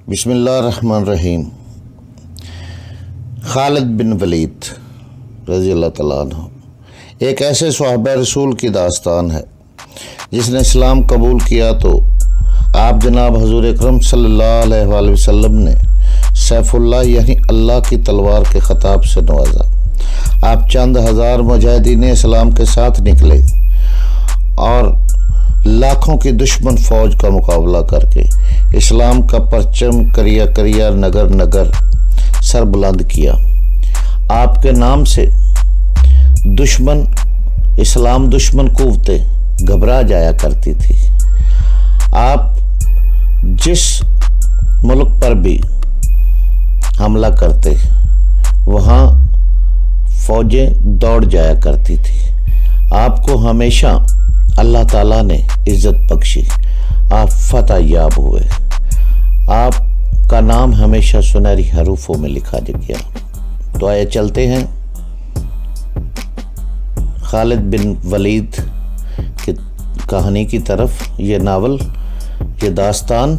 بسم اللہ الرحمن الرحیم۔ خالد بن ولید رضی اللہ تعالیٰ عنہ ایک ایسے صحابہ رسول کی داستان ہے جس نے اسلام قبول کیا تو آپ جناب حضور اکرم صلی اللہ علیہ وآلہ وسلم نے سیف اللہ یعنی اللہ کی تلوار کے خطاب سے نوازا۔ آپ چند ہزار مجاہدین اسلام کے ساتھ نکلے اور لاکھوں کی دشمن فوج کا مقابلہ کر کے اسلام کا پرچم کریا کریا نگر نگر سر بلند کیا۔ آپ کے نام سے اسلام دشمن قوتیں گھبرا جایا کرتی تھی۔ آپ جس ملک پر بھی حملہ کرتے وہاں فوجیں دوڑ جایا کرتی تھی۔ آپ کو ہمیشہ اللہ تعالیٰ نے عزت بخشی، آپ فتح یاب ہوئے۔ آپ کا نام ہمیشہ سنہری حروفوں میں لکھا گیا۔ تو آئے چلتے ہیں خالد بن ولید کی کہانی کی طرف۔ یہ ناول، یہ داستان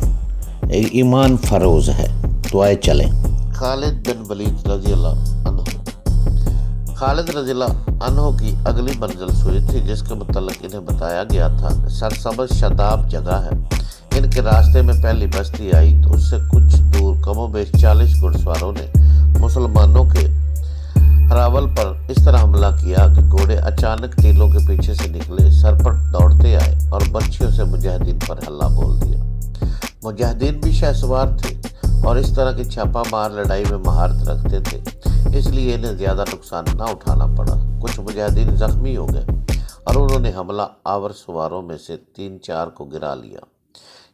ایمان فروز ہے۔ تو آئے چلیں۔ خالد بن ولید رضی اللہ عنہ۔ خالد رضی اللہ عنہ کی اگلی منزل سوئی تھی جس کے متعلق انہیں بتایا گیا تھا کہ سرسبز شاداب جگہ ہے۔ ان کے راستے میں پہلی بستی آئی تو اس سے کچھ دور کم و بیش 40 گھڑ سواروں نے مسلمانوں کے ہراول پر اس طرح حملہ کیا کہ گھوڑے اچانک ٹیلوں کے پیچھے سے نکلے، سر پر دوڑتے آئے اور برچھیوں سے مجاہدین پر حملہ بول دیا۔ مجاہدین بھی شہسوار تھے اور اس طرح کی چھاپا مار لڑائی میں مہارت رکھتے تھے، اس لیے انہیں زیادہ نقصان نہ اٹھانا پڑا۔ کچھ مجاہدین زخمی ہو گئے اور انہوں نے حملہ آور سواروں میں سے 3-4 کو گرا لیا۔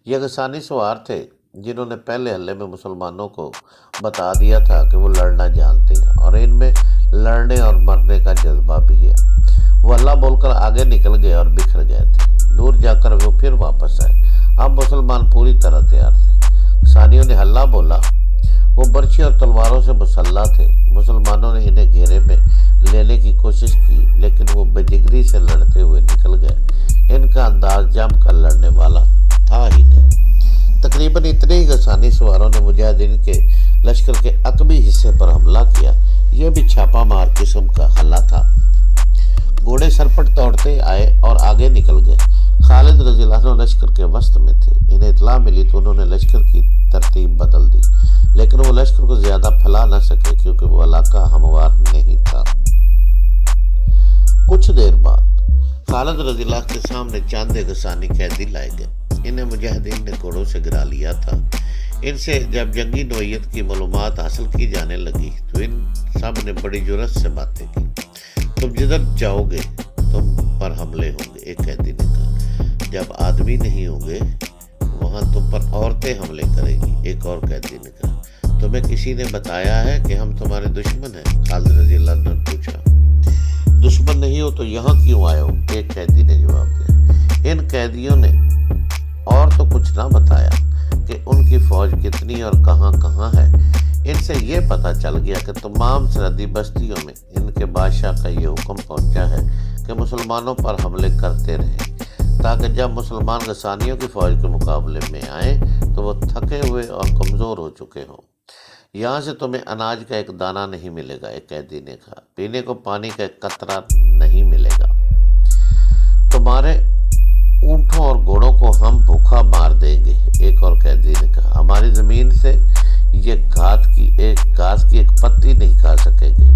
یہ غسانی سوار تھے جنہوں نے پہلے حملے میں مسلمانوں کو بتا دیا تھا کہ وہ لڑنا جانتے ہیں اور ان میں لڑنے اور مرنے کا جذبہ بھی ہے۔ وہ اللہ بول کر آگے نکل گئے اور بکھر گئے تھے۔ دور جا کر وہ پھر واپس آئے۔ اب مسلمان پوری طرح تیار تھے۔ ثانیوں نے ہلہ بولا۔ وہ برچھی اور تلواروں سے مسلح تھے۔ مسلمانوں نے انہیں گھیرے میں لینے کی کوشش کی لیکن وہ بجگری سے لڑتے ہوئے نکل گئے۔ ان کا انداز جم کر لڑنے والا تھا ہی نہیں۔ تقریباً اتنے ہی غسانی سواروں نے مجاہدین کے لشکر کے عقبی حصے پر حملہ کیا۔ یہ بھی چھاپا مار قسم کا حملہ تھا۔ گھوڑے سرپٹ دوڑتے آئے اور آگے نکل گئے۔ خالد رضی اللہ عنہ لشکر کے وسط میں تھے۔ انہیں اطلاع ملی تو انہوں نے لشکر کی ترتیب بدل دی، لیکن وہ لشکر کو زیادہ پھیلا نہ سکے کیونکہ وہ علاقہ ہموار نہیں تھا۔ کچھ دیر بعد خالد رضی اللہ کے سامنے چاند غسانی قیدی لائے گئے۔ انہیں مجاہدین نے گھوڑوں سے گرا لیا تھا۔ ان سے جب جنگی نوعیت کی معلومات حاصل کی جانے لگی تو ان سب نے بڑی جرأت سے باتیں کی۔ تم جدھر جاؤ گے تم پر حملے ہوں گے، ایک قیدی نے کہا۔ جب آدمی نہیں ہوں گے وہاں تم پر عورتیں حملے کریں گی، ایک اور قیدی نے کہا۔ تمہیں کسی نے بتایا ہے کہ ہم تمہارے دشمن ہیں؟ خالد رضی اللہ عنہ نے پوچھا۔ دشمن نہیں ہو تو یہاں کیوں آئے ہو؟ ایک قیدی نے جواب دیا۔ ان قیدیوں نے اور تو کچھ نہ بتایا کہ ان کی فوج کتنی اور کہاں کہاں ہے۔ ان سے یہ پتہ چل گیا کہ تمام سرحدی بستیوں میں ان کے بادشاہ کا یہ حکم پہنچا ہے کہ مسلمانوں پر حملے کرتے رہیں تاکہ جب مسلمان غسانیوں کی فوج کے مقابلے میں آئیں تو وہ تھکے ہوئے اور کمزور ہو چکے ہوں۔ یہاں سے تمہیں اناج کا ایک دانہ نہیں ملے گا، ایک قیدی نے کہا۔ پینے کو پانی کا ایک قطرہ نہیں ملے گا۔ تمہارے اونٹوں اور گھوڑوں کو ہم بھوکا مار دیں گے، ایک اور قیدی نے کہا۔ ہماری زمین سے یہ گھاس کی ایک پتی نہیں کھا سکیں گے۔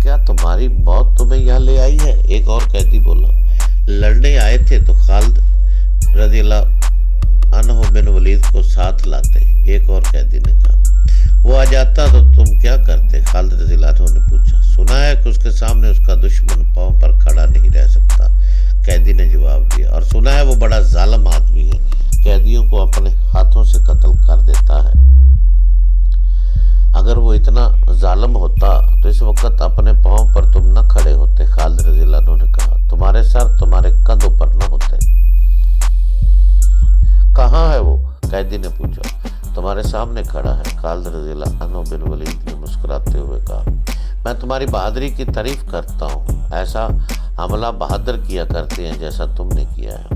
کیا تمہاری موت تمہیں یہاں لے آئی ہے؟ ایک اور قیدی بولا۔ لڑنے آئے تھے تو خالد رضی اللہ عنہ بن ولید کو ساتھ لاتے، ایک اور قیدی نے کہا۔ وہ آ جاتا تو تم کیا کرتے؟ خالد رضی اللہ عنہ نے پوچھا۔ سنا ہے کہ اس کے سامنے اس کا دشمن پاؤں پر کھڑا نہیں رہ سکتا، قیدی نے جواب دیا۔ اور سنا ہے وہ بڑا ظالم آدمی ہے، قیدیوں کو اپنے ہاتھوں سے قتل کر دیتا ہے۔ اگر وہ اتنا ظالم ہوتا تو اس وقت اپنے پاؤں پر تم نہ کھڑے ہوتے، خالد رضی اللہ عنہ نے کہا۔ تمہارے سر تمہارے کندھوں پر نہ ہوتے۔ کہاں ہے وہ؟ قیدی نے پوچھا۔ تمہارے سامنے کھڑا ہے، خالد رضی اللہ عنہ بن ولید نے مسکراتے ہوئے کہا۔ میں تمہاری بہادری کی تعریف کرتا ہوں۔ ایسا حملہ بہادر کیا کرتے ہیں جیسا تم نے کیا ہے۔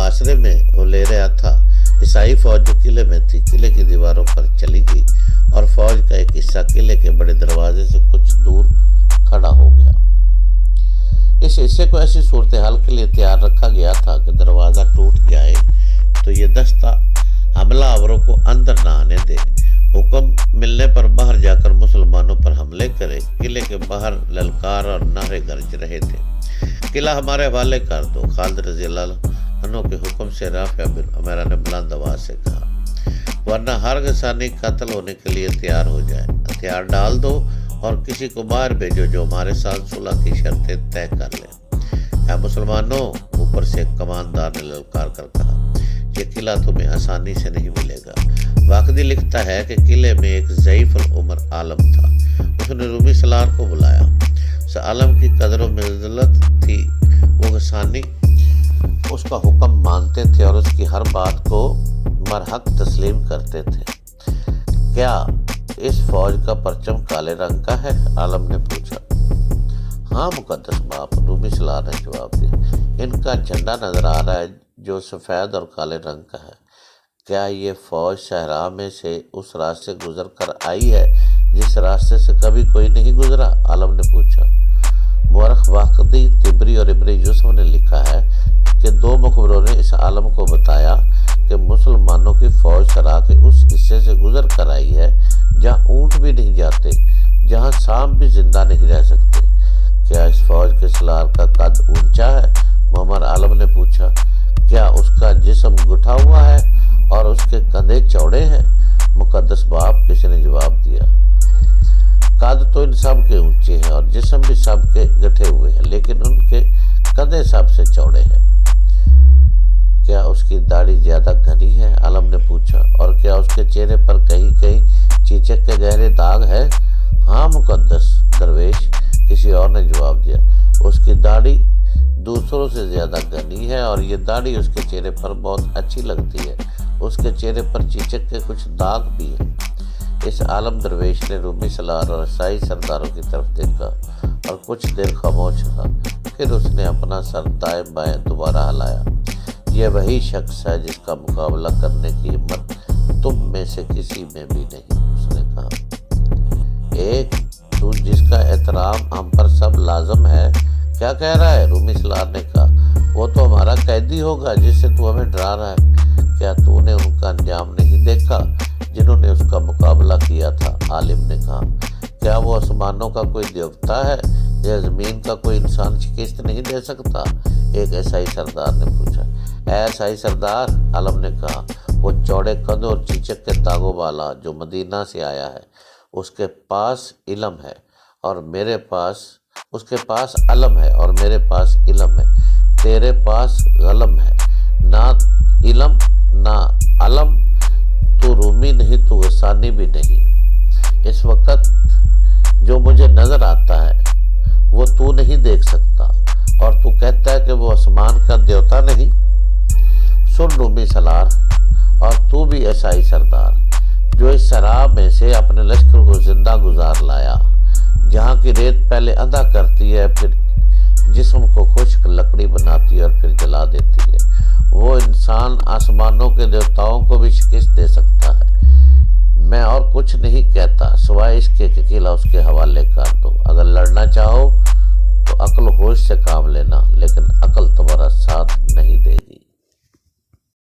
محاصرے میں وہ لے رہا تھا، عیسائی فوج جو قلعے میں تھی قلعے کی دیواروں پر چلی گئی اور فوج کا ایک حصہ قلعے کے بڑے دروازے سے کچھ دور کھڑا ہو گیا۔ اس حصے کو ایسی صورتحال کے لیے تیار رکھا گیا تھا کہ دروازہ ٹوٹ جائے تو یہ دستہ حملہ آوروں کو اندر نہ آنے دے، حکم ملنے پر باہر جا کر مسلمانوں پر حملے کرے۔ قلعے کے باہر للکار اور نعرے گرج رہے تھے، قلعہ ہمارے حوالے کر دو۔ خالد رضی اللہ عنہ کے حکم سے رافع بن عمیرہ نے بلند آواز سے کہا، ورنہ ہر غسانی قتل ہونے کے لیے تیار ہو جائے، ہتھیار ڈال دو اور کسی کو باہر بھیجو جو ہمارے ساتھ صلح کی شرطیں طے کر لیں۔ اے مسلمانوں، اوپر سے ایک کماندار نے للکار کر کہا، یہ قلعہ تمہیں آسانی سے نہیں ملے گا۔ واقعی لکھتا ہے کہ قلعے میں ایک ضعیف العمر عالم تھا، اس نے رومی سالار کو بلایا۔ عالم کی قدر و منزلت تھی، وہ غسانی اس کا حکم مانتے تھے اور اس کی ہر بات کو مرحق تسلیم کرتے تھے۔ کیا اس فوج کا پرچم کالے رنگ کا ہے؟ عالم نے پوچھا۔ ہاں مقدس باپ، رومی سالار نے جواب دیا، ان کا جھنڈا نظر آ رہا ہے جو سفید اور کالے رنگ کا ہے۔ کیا یہ فوج صحرا میں سے اس راستے سے گزر کر آئی ہے جس راستے سے کبھی کوئی نہیں گزرا؟ عالم نے پوچھا۔ مورخ واقعی طبری اور ابن یوسف نے لکھا ہے کہ دو مخبروں نے اس عالم کو بتایا کہ مسلمانوں کی فوج صحرا کے اس حصے سے گزر کر آئی ہے جہاں اونٹ بھی نہیں جاتے، جہاں سانپ بھی زندہ نہیں رہ سکتے۔ کیا اس فوج کے سالار کا قد اونچا ہے؟ محمد عالم نے پوچھا۔ کیا اس کا جسم گٹھا ہوا ہے اور اس کے کندھے چوڑے ہیں؟ مقدس باپ، کسی نے جواب دیا، قد تو ان سب کے اونچے ہیں اور جسم بھی سب کے گٹھے ہوئے ہیں، لیکن ان کے کندھے سب سے چوڑے ہیں۔ کیا اس کی داڑھی زیادہ گھنی ہے؟ عالم نے پوچھا۔ اور کیا اس کے چہرے پر کہیں کہیں چیچک کے گہرے داغ ہے؟ ہاں مقدس درویش، کسی اور نے جواب دیا، اس کی داڑھی دوسروں سے زیادہ گھنی ہے اور یہ داڑھی اس کے چہرے پر بہت اچھی لگتی ہے، اس کے چہرے پر چیچک کے کچھ داغ بھی ہیں۔ اس عالم درویش نے رومی سالار اور عیسائی سرداروں کی طرف دیکھا اور کچھ دیر خاموش رہا، پھر اس نے اپنا سر دائیں بائیں دوبارہ ہلایا۔ یہ وہی شخص ہے جس کا مقابلہ کرنے کی ہمت تم میں سے کسی میں بھی نہیں، اس نے کہا۔ ایک تو جس کا احترام ہم پر سب لازم ہے، کیا کہہ رہا ہے؟ رومی سالار نے کہا، وہ تو ہمارا قیدی ہوگا جس سے تو ہمیں ڈرا رہا ہے۔ کیا تو نے ان کا انجام نہیں دیکھا جنہوں نے اس کا مقابلہ کیا تھا؟ عالم نے کہا۔ کیا وہ آسمانوں کا کوئی دیوتا ہے یا زمین کا کوئی انسان شکست نہیں دے سکتا؟ ایک عیسائی سردار نے پوچھا۔ اے عیسائی سردار، عالم نے کہا، وہ چوڑے قدوں اور چیچک کے داغوں والا جو مدینہ سے آیا ہے، اس کے پاس علم ہے اور میرے پاس اس کے پاس علم ہے اور میرے پاس علم ہے، تیرے پاس غلم ہے، نہ علم نہ علم، تو رومی نہیں تو غسانی بھی نہیں۔ اس وقت جو مجھے نظر آتا ہے وہ تو نہیں دیکھ سکتا اور تو کہتا ہے کہ وہ آسمان کا دیوتا نہیں۔ سن رومی سالار، اور تو بھی عیسائی سردار، جو اس صحرا میں سے اپنے لشکر کو زندہ گزار لایا، جہاں کی ریت پہلے اندھا کرتی ہے، پھر جسم کو خشک لکڑی بناتی ہے اور پھر جلا دیتی ہے، وہ انسان آسمانوں کے دیوتاؤں کو بھی شکست دے سکتا ہے۔ میں اور کچھ نہیں کہتا سوائے اس کے کہ قلعہ اس کے حوالے کر دو۔ اگر لڑنا چاہو تو عقل و ہوش سے کام لینا، لیکن